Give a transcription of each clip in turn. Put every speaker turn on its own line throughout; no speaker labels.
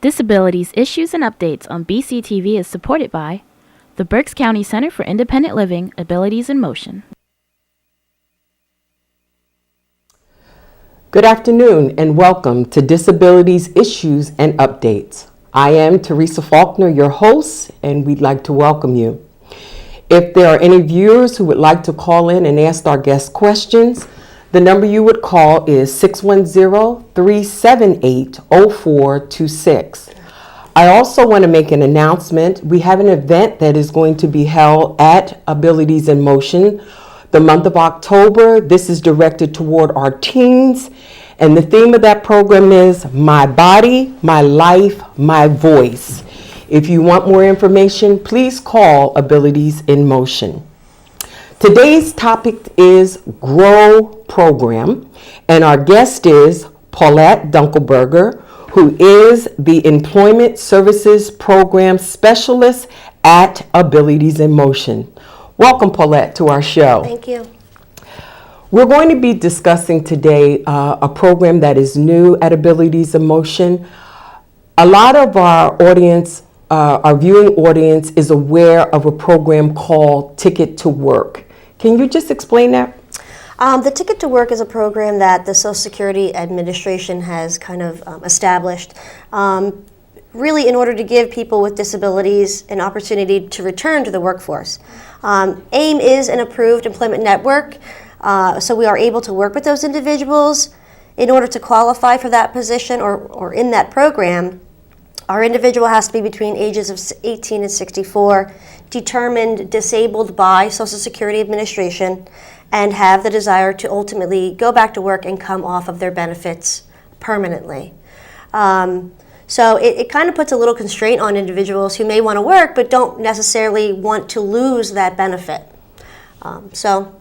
Disabilities Issues and Updates on BCTV is supported by the Berks County Center for Independent Living, Abilities in Motion.
Good afternoon and welcome to Disabilities Issues and Updates. I am Teresa Faulkner, your host, and we'd like to welcome you. If there are any viewers who would like to call in and ask our guests questions, the number you would call is 610-378-0426. I also want to make an announcement. We have an event that is going to be held at Abilities in Motion the month of October. This is directed toward our teens, and the theme of that program is My Body, My Life, My Voice. If you want more information, please call Abilities in Motion. Today's topic is GROW program, and our guest is Paulette Dunkelberger, who is the Employment Services Program Specialist at Abilities in Motion. Welcome, Paulette, to our show.
Thank you.
We're going to be discussing today a program that is new at Abilities in Motion. A lot of our audience, our viewing audience, is aware of a program called Ticket to Work. Can you just explain that?
The Ticket to Work is a program that the Social Security Administration has kind of established, really in order to give people with disabilities an opportunity to return to the workforce. AIM is an approved employment network, so we are able to work with those individuals. In order to qualify for that position or in that program, our individual has to be between ages of 18 and 64, determined disabled by Social Security Administration, and have the desire to ultimately go back to work and come off of their benefits permanently. So it kind of puts a little constraint on individuals who may want to work but don't necessarily want to lose that benefit. So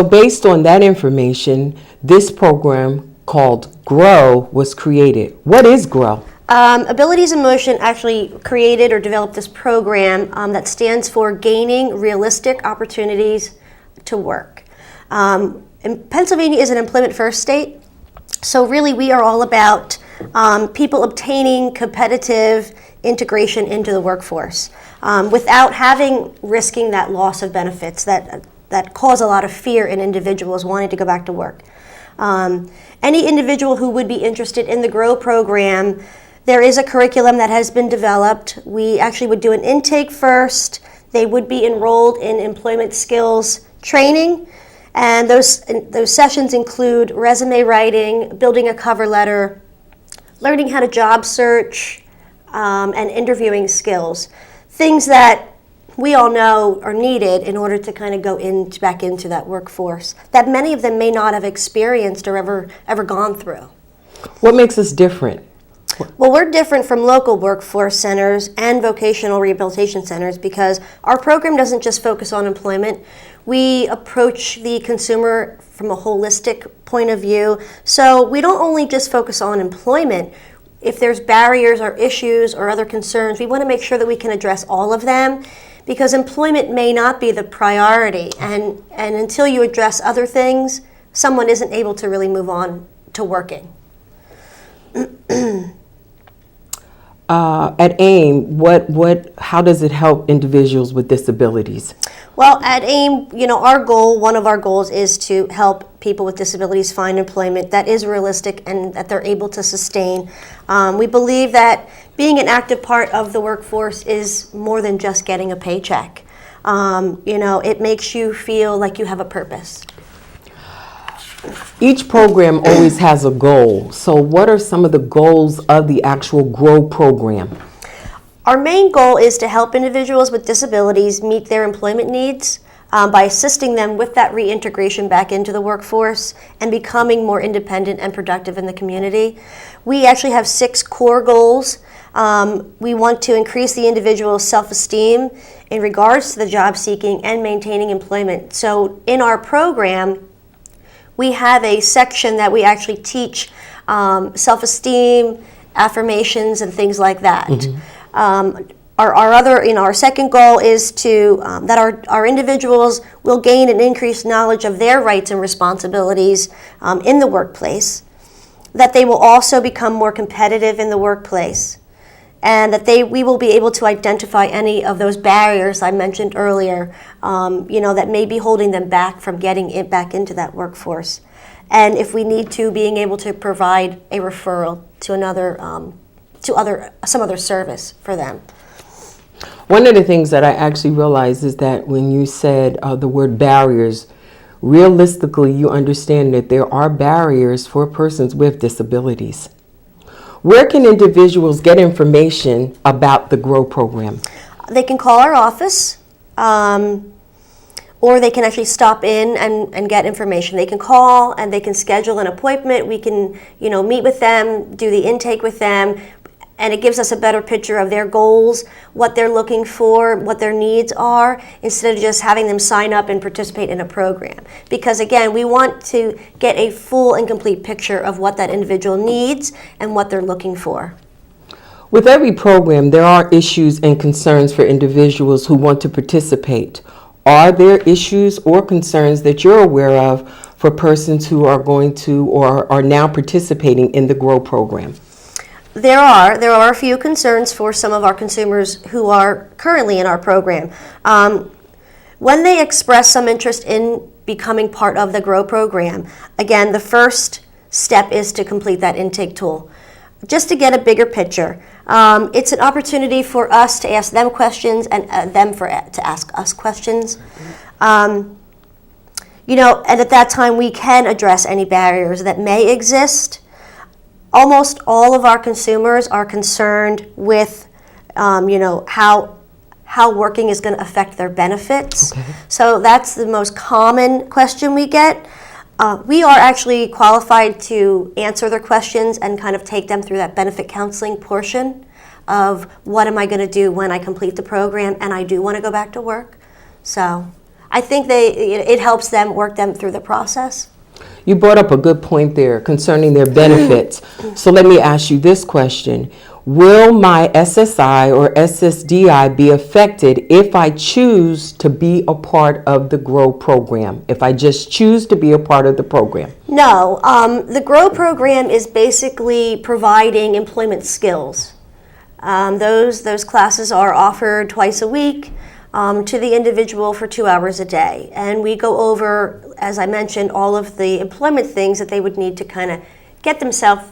based on that information, this program called GROW was created. What is GROW?
Abilities in Motion actually created or developed this program that stands for Gaining Realistic Opportunities to Work. And Pennsylvania is an employment first state, so really we are all about people obtaining competitive integration into the workforce without risking that loss of benefits that cause a lot of fear in individuals wanting to go back to work. Any individual who would be interested in the GROW program, there is a curriculum that has been developed. We actually would do an intake first. They would be enrolled in employment skills training, and those sessions include resume writing, building a cover letter, learning how to job search, and interviewing skills. Things that we all know are needed in order to kind of go back into that workforce that many of them may not have experienced or ever gone through.
What makes us different?
Well, we're different from local workforce centers and vocational rehabilitation centers because our program doesn't just focus on employment. We approach the consumer from a holistic point of view. So we don't only just focus on employment. If there's barriers or issues or other concerns, we want to make sure that we can address all of them because employment may not be the priority. And until you address other things, someone isn't able to really move on to working.
At AIM, how does it help individuals with disabilities?
Well, at AIM, one of our goals is to help people with disabilities find employment that is realistic and that they're able to sustain. We believe that being an active part of the workforce is more than just getting a paycheck. It makes you feel like you have a purpose.
Each program always has a goal. So what are some of the goals of the actual GROW program?
Our main goal is to help individuals with disabilities meet their employment needs by assisting them with that reintegration back into the workforce and becoming more independent and productive in the community. We actually have 6 core goals. We want to increase the individual's self-esteem in regards to the job seeking and maintaining employment. So in our program, we have a section that we actually teach self-esteem, affirmations, and things like that. Mm-hmm. Our second goal is to that our individuals will gain an increased knowledge of their rights and responsibilities in the workplace, that they will also become more competitive in the workplace, and that we will be able to identify any of those barriers I mentioned earlier, that may be holding them back from getting it back into that workforce. And if we need to, being able to provide a referral to some other service for them.
One of the things that I actually realized is that when you said the word barriers, realistically, you understand that there are barriers for persons with disabilities. Where can individuals get information about the GROW program?
They can call our office, or they can actually stop in and get information. They can call and they can schedule an appointment. We can, meet with them, do the intake with them, and it gives us a better picture of their goals, what they're looking for, what their needs are, instead of just having them sign up and participate in a program. Because again, we want to get a full and complete picture of what that individual needs and what they're looking for.
With every program, there are issues and concerns for individuals who want to participate. Are there issues or concerns that you're aware of for persons who are going to or are now participating in the GROW program?
There are a few concerns for some of our consumers who are currently in our program. When they express some interest in becoming part of the GROW program, again, the first step is to complete that intake tool, just to get a bigger picture. It's an opportunity for us to ask them questions and them to ask us questions. And at that time we can address any barriers that may exist. Almost all of our consumers are concerned with, how working is going to affect their benefits. Okay. So that's the most common question we get. We are actually qualified to answer their questions and kind of take them through that benefit counseling portion of what am I going to do when I complete the program and I do want to go back to work. So I think it helps them work them through the process.
You brought up a good point there concerning their benefits. So let me ask you this question. Will my SSI or SSDI be affected if I choose to be a part of the GROW program, if I just choose to be a part of the program?
No. The GROW program is basically providing employment skills. Those classes are offered twice a week. To the individual for 2 hours a day. And we go over, as I mentioned, all of the employment things that they would need to kind of get themselves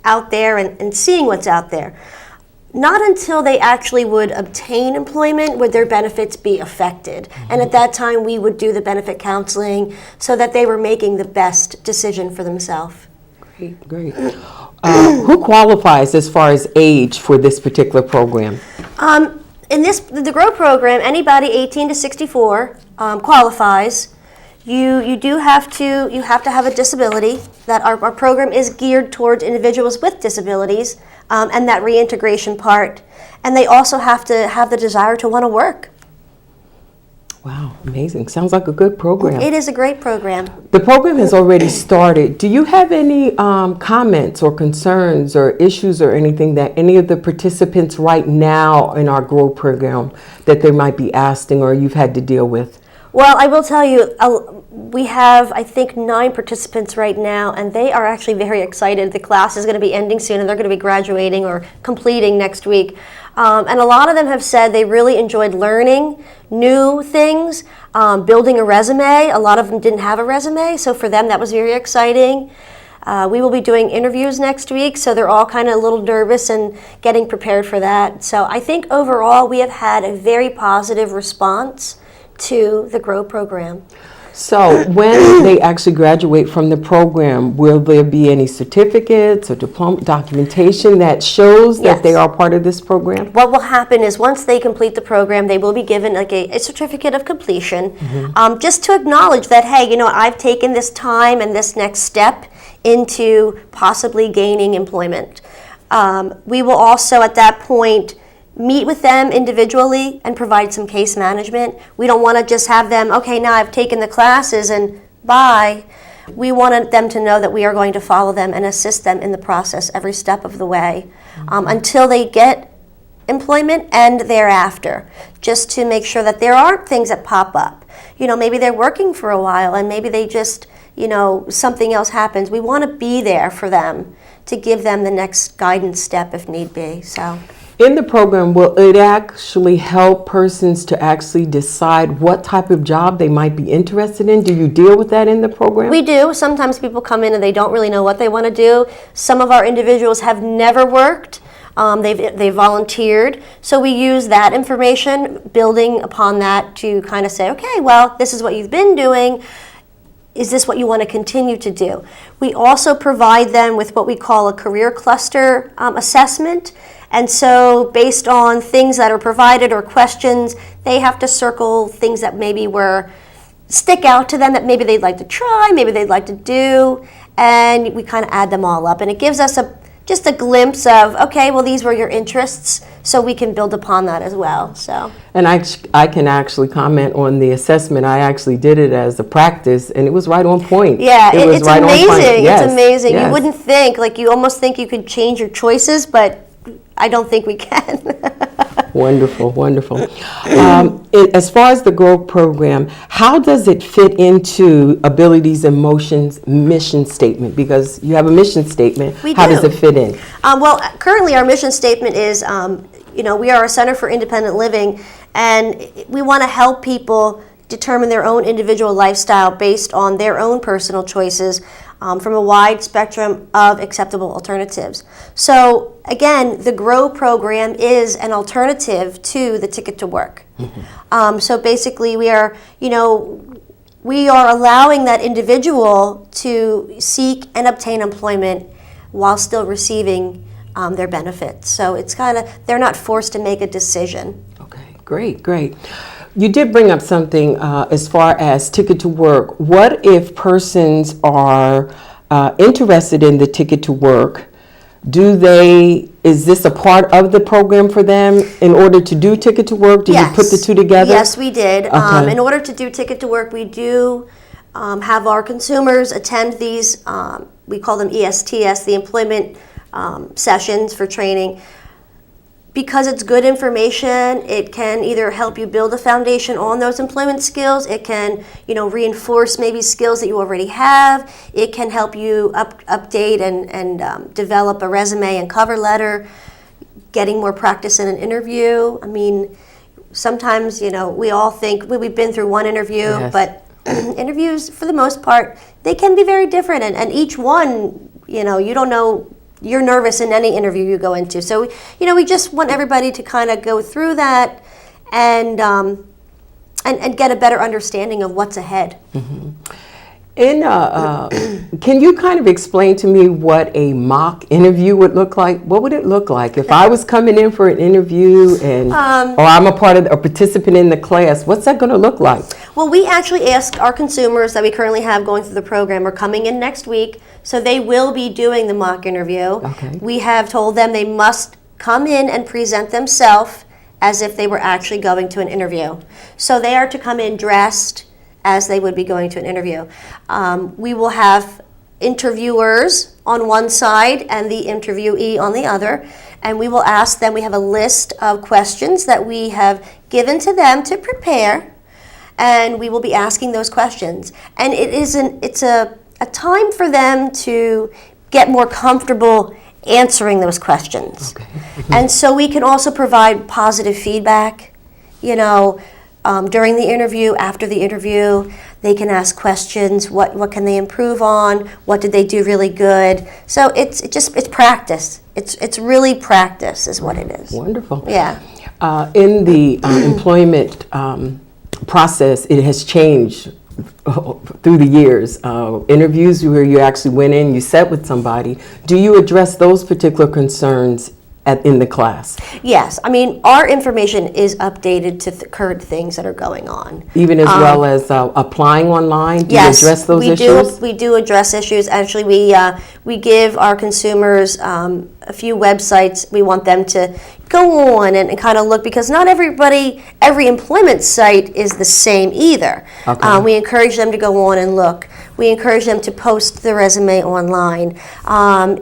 out there and seeing what's out there. Not until they actually would obtain employment would their benefits be affected. Mm-hmm. And at that time, we would do the benefit counseling so that they were making the best decision for themselves.
Great. Who qualifies as far as age for this particular program?
In the GROW program, anybody 18 to 64 qualifies. You have to have a disability. That our program is geared towards individuals with disabilities, and that reintegration part. And they also have to have the desire to want to work.
Wow, amazing. Sounds like a good program.
It is a great program.
The program has already started. Do you have any comments or concerns or issues or anything that any of the participants right now in our GROW program that they might be asking or you've had to deal with?
Well, I will tell you, we have, I think, 9 participants right now, and they are actually very excited. The class is going to be ending soon, and they're going to be graduating or completing next week. And a lot of them have said they really enjoyed learning new things, building a resume. A lot of them didn't have a resume, so for them that was very exciting. We will be doing interviews next week, so they're all kind of a little nervous and getting prepared for that. So I think overall we have had a very positive response to the GROW program.
So when they actually graduate from the program, will there be any certificates or diploma documentation that shows that they are part of this program?
What will happen is once they complete the program, they will be given like a certificate of completion, just to acknowledge that, hey, I've taken this time and this next step into possibly gaining employment. We will also at that point meet with them individually and provide some case management. We don't want to just have them, okay, now I've taken the classes and bye. We wanted them to know that we are going to follow them and assist them in the process every step of the way until they get employment and thereafter, just to make sure that there aren't things that pop up. Maybe they're working for a while and maybe they just, something else happens. We want to be there for them to give them the next guidance step if need be. So.
In the program, will it actually help persons to actually decide what type of job they might be interested in? Do you deal with that in the program?
We do. Sometimes people come in and they don't really know what they want to do. Some of our individuals have never worked. They've volunteered. So we use that information, building upon that to kind of say, okay, well, this is what you've been doing. Is this what you want to continue to do? We also provide them with what we call a career cluster assessment. And so based on things that are provided or questions, they have to circle things that maybe stick out to them that maybe they'd like to try, maybe they'd like to do, and we kind of add them all up. And it gives us just a glimpse of, okay, well, these were your interests, so we can build upon that as well. So.
And I can actually comment on the assessment. I actually did it as a practice, and it was right on point.
Yeah,
it was
it's
right
amazing.
On point. Yes,
it's amazing.
yes.
You wouldn't think, you almost think you could change your choices, but I don't think we can.
Wonderful, wonderful. As far as the GROW program, how does it fit into Abilities in Motion's mission statement? Because you have a mission statement. How does it fit in?
Well, currently our mission statement is, we are a Center for Independent Living, and we want to help people determine their own individual lifestyle based on their own personal choices from a wide spectrum of acceptable alternatives. So again, the GROW program is an alternative to the Ticket to Work. Mm-hmm. So basically we are allowing that individual to seek and obtain employment while still receiving their benefits. So it's they're not forced to make a decision.
Okay, great. You did bring up something as far as Ticket to Work. What if persons are interested in the Ticket to Work? Is this a part of the program for them in order to do Ticket to Work? Did
Yes.
you put the two together?
Yes, we did.
Okay.
In order to do Ticket to Work, we do have our consumers attend these, we call them ESTS, the employment sessions for training. Because it's good information, it can either help you build a foundation on those employment skills, it can, reinforce maybe skills that you already have, it can help you update and develop a resume and cover letter, getting more practice in an interview. I mean, sometimes, we all think we've been through one interview,
Yes.
but interviews, for the most part, they can be very different, and each one, you don't know. You're nervous in any interview you go into. So, we just want everybody to kind of go through that and get a better understanding of what's ahead.
Mm-hmm. Can you kind of explain to me what a mock interview would look like? What would it look like if I was coming in for an interview or I'm a participant in the class? What's that going to look like?
Well, we actually ask our consumers that we currently have going through the program are coming in next week, so they will be doing the mock interview.
Okay.
We have told them they must come in and present themselves as if they were actually going to an interview. So they are to come in dressed as they would be going to an interview. We will have interviewers on one side and the interviewee on the other, and we will ask them, we have a list of questions that we have given to them to prepare, and we will be asking those questions. And it's a time for them to get more comfortable answering those questions.
Okay.
And so we can also provide positive feedback, during the interview, after the interview. They can ask questions, what can they improve on, what did they do really good. So it's practice. It's really practice is what it is.
Wonderful.
Yeah.
In the employment process, it has changed through the years. Interviews where you actually went in, you sat with somebody. Do you address those particular concerns in the class?
Yes. I mean, our information is updated to current things that are going on.
Even as well as applying online? Do you address those issues?
We do address issues. Actually, we give our consumers a few websites we want them to go on and kind of look, because not every employment site is the same either.
Okay.
We encourage them to go on and look. We encourage them to post the resume online.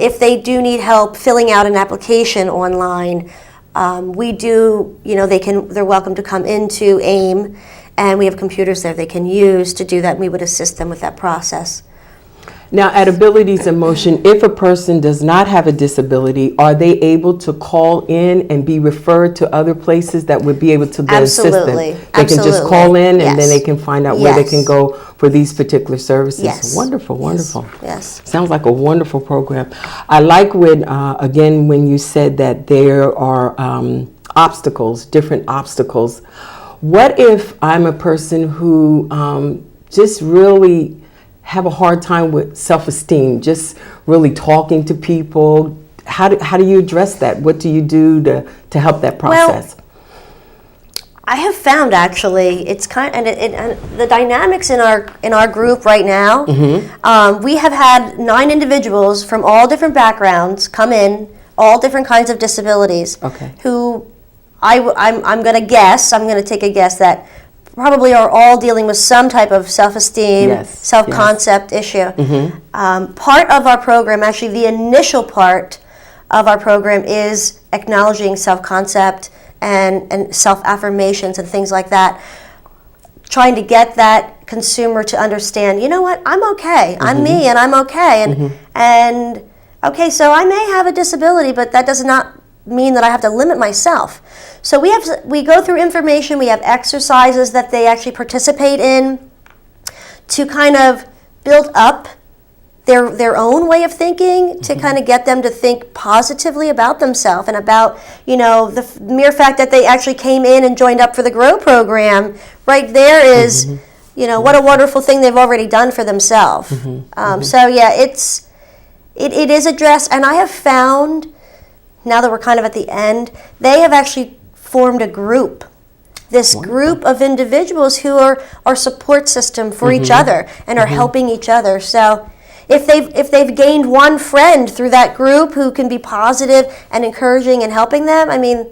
If they do need help filling out an application online, we do, they're welcome to come into AIM, and we have computers there they can use to do that, and we would assist them with that process.
Now, at Abilities in Motion, if a person does not have a disability, are they able to call in and be referred to other places that would be able to then assist them?
Absolutely.
They can just call in and then
Yes.
they can find out where they can
Yes.
go for these particular services.
Yes.
Wonderful, wonderful.
Yes.
Sounds like a wonderful program. I like when, again, when you said that there are obstacles, different obstacles. What if I'm a person who just really have a hard time with self-esteem, just really talking to people? How do you address that? What do you do to help that process?
I have found actually it's and the dynamics in our group right now. We have had 9 individuals from all different backgrounds come in, all different kinds of disabilities.
Okay.
Who I'm going to guess. I'm going to take a guess that probably are all dealing with some type of self-esteem,
Yes,
self-concept issue. Part of our program, actually the initial part of our program, is acknowledging self-concept and self-affirmations and things like that, trying to get that consumer to understand, you know what, I'm okay, I'm me and I'm okay, and okay, so I may have a disability, but that does not mean that I have to limit myself. So we go through information, we have exercises that they actually participate in to kind of build up their own way of thinking, to kind of get them to think positively about themselves and about, you know, the mere fact that they actually came in and joined up for the GROW program, right there is, you know, what a wonderful thing they've already done for themselves. So yeah, it is addressed, and I have found, now that we're kind of at the end, they have actually formed a group. This group of individuals who are our support system for each other and are helping each other. So if they've gained one friend through that group who can be positive and encouraging and helping them, I mean,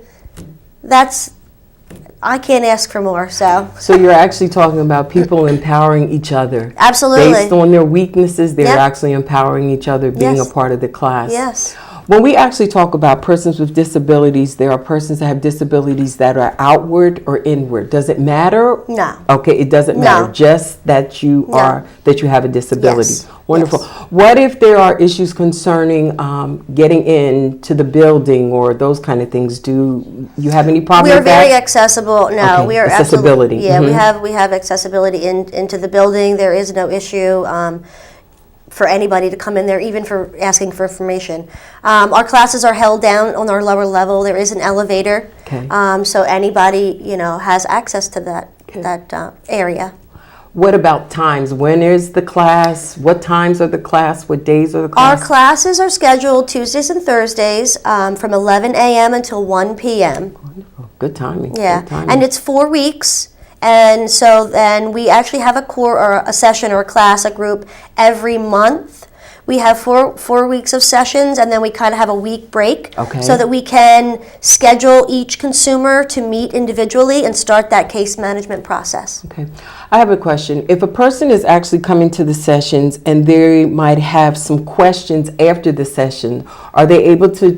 I can't ask for more. So
you're actually talking about people empowering each other.
Absolutely.
Based on their weaknesses, they're
Yep.
actually empowering each other, being
Yes.
a part of the class.
Yes.
When we actually talk about persons with disabilities, there are persons that have disabilities that are outward or inward. Does it matter?
No.
Okay, it doesn't matter.
No.
Just that you have a disability.
Yes.
Wonderful.
Yes.
What if there are issues concerning getting into the building or those kind of things? Do you have any problem
We are
with that?
very accessible. No,
Okay.
we are
Accessibility.
absolutely. Yeah, we have accessibility into the building. There is no issue for anybody to come in there, even for asking for information. Our classes are held down on our lower level. There is an elevator,
Okay.
so anybody has access to that area.
What about times? When is the class? What times are the class? What days are the
Our
class?
classes are scheduled Tuesdays and Thursdays from 11 a.m. until 1 p.m.
Wonderful. Good timing.
Yeah,
Good timing.
and it's 4 weeks, and so then we actually have a core or a session or a class, a group every month. We have four weeks of sessions, and then we kind of have a week break,
Okay.
so that we can schedule each consumer to meet individually and start that case management process.
Okay. I have a question. If a person is actually coming to the sessions and they might have some questions after the session, are they able to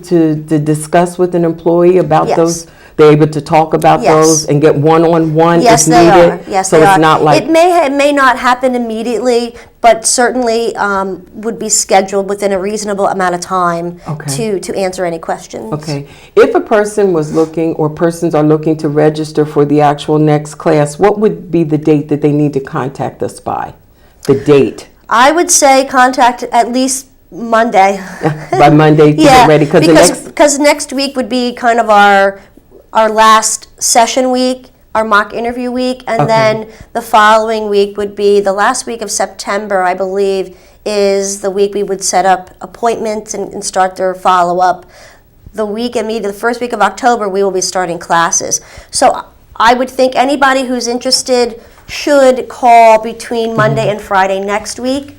discuss with an employee about
Yes.
those? They're able to talk about
Yes.
those and get one-on-one
Yes,
if
they
needed?
are. Yes,
so
they
it's
are.
not like
It may not happen immediately, but certainly would be scheduled within a reasonable amount of time
Okay.
to answer any questions.
Okay. If a person was looking or persons are looking to register for the actual next class, what would be the date that they need to contact us by? The date.
I would say contact at least Monday.
By Monday to get ready
because next week would be kind of our last session week, our mock interview week, and
Okay.
then the following week would be the last week of September, I believe, is the week we would set up appointments and start their follow-up. The first week of October, we will be starting classes. So I would think anybody who's interested should call between Monday and Friday next week.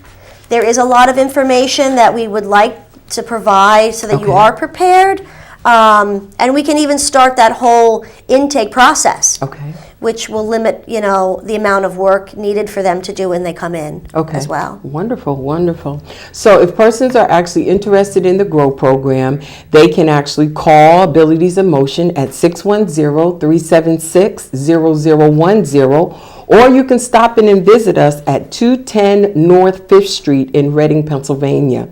There is a lot of information that we would like to provide so that you
Okay.
are prepared. And we can even start that whole intake process,
Okay.
which will limit, the amount of work needed for them to do when they come in as well.
Wonderful, wonderful. So if persons are actually interested in the GROW program, they can actually call Abilities in Motion at 610-376-0010, or you can stop in and visit us at 210 North 5th Street in Reading, Pennsylvania.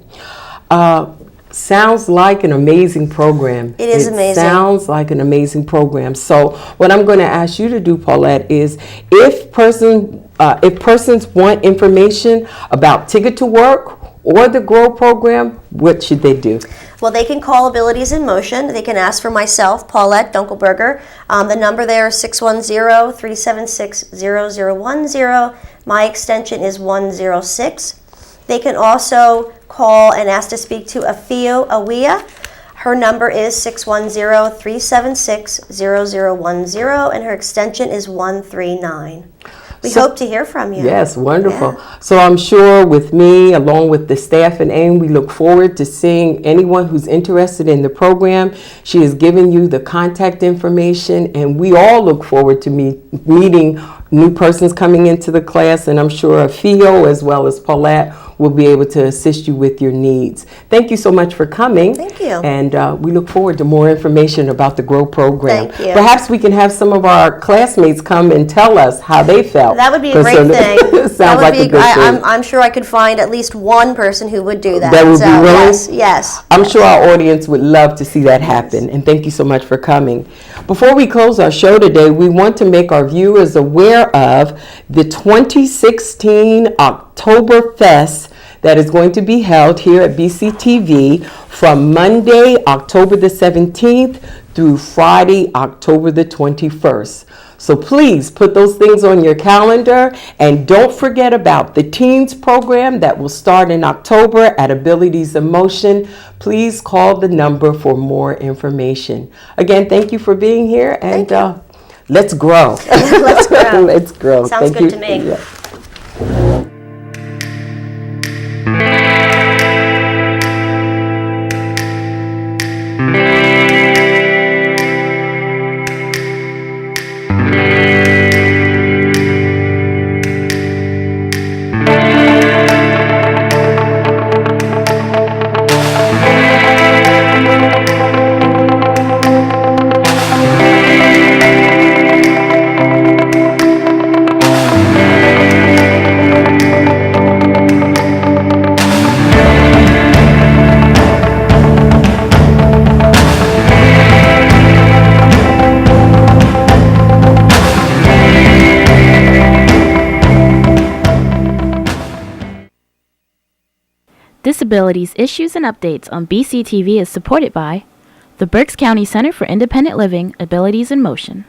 Sounds like an amazing program.
It is amazing.
Sounds like an amazing program. So what I'm going to ask you to do, Paulette, is if persons want information about Ticket to Work or the GROW program, what should they do?
Well, they can call Abilities in Motion. They can ask for myself, Paulette Dunkelberger. The number there is 610-376-0010. My extension is 106. They can also call and ask to speak to Afio Awia. Her number is 610-376-0010, and her extension is 139. We hope to hear from you.
Yes, wonderful.
Yeah.
So I'm sure with me, along with the staff and AIM, we look forward to seeing anyone who's interested in the program. She has given you the contact information, and we all look forward to meeting new persons coming into the class, and I'm sure Afio as well as Paulette will be able to assist you with your needs. Thank you so much for coming.
Thank you.
And we look forward to more information about the GROW program.
Thank you.
Perhaps we can have some of our classmates come and tell us how they felt.
That would be a great thing.
Sounds like a good thing.
I'm sure I could find at least one person who would do that.
That would be willing?
Yes.
I'm sure our audience would love to see that happen, and thank you so much for coming. Before we close our show today, we want to make our viewers aware of the 2016 Oktoberfest that is going to be held here at BCTV from Monday, October the 17th through Friday, October the 21st. So please put those things on your calendar, and don't forget about the Teens program that will start in October at Abilities in Motion. Please call the number for more information. Again, thank you for being here, and let's grow.
Let's grow.
Let's grow.
Sounds
Thank
good
you.
to me.
Yeah.
Disabilities Issues and Updates on BCTV is supported by the Berks County Center for Independent Living, Abilities in Motion.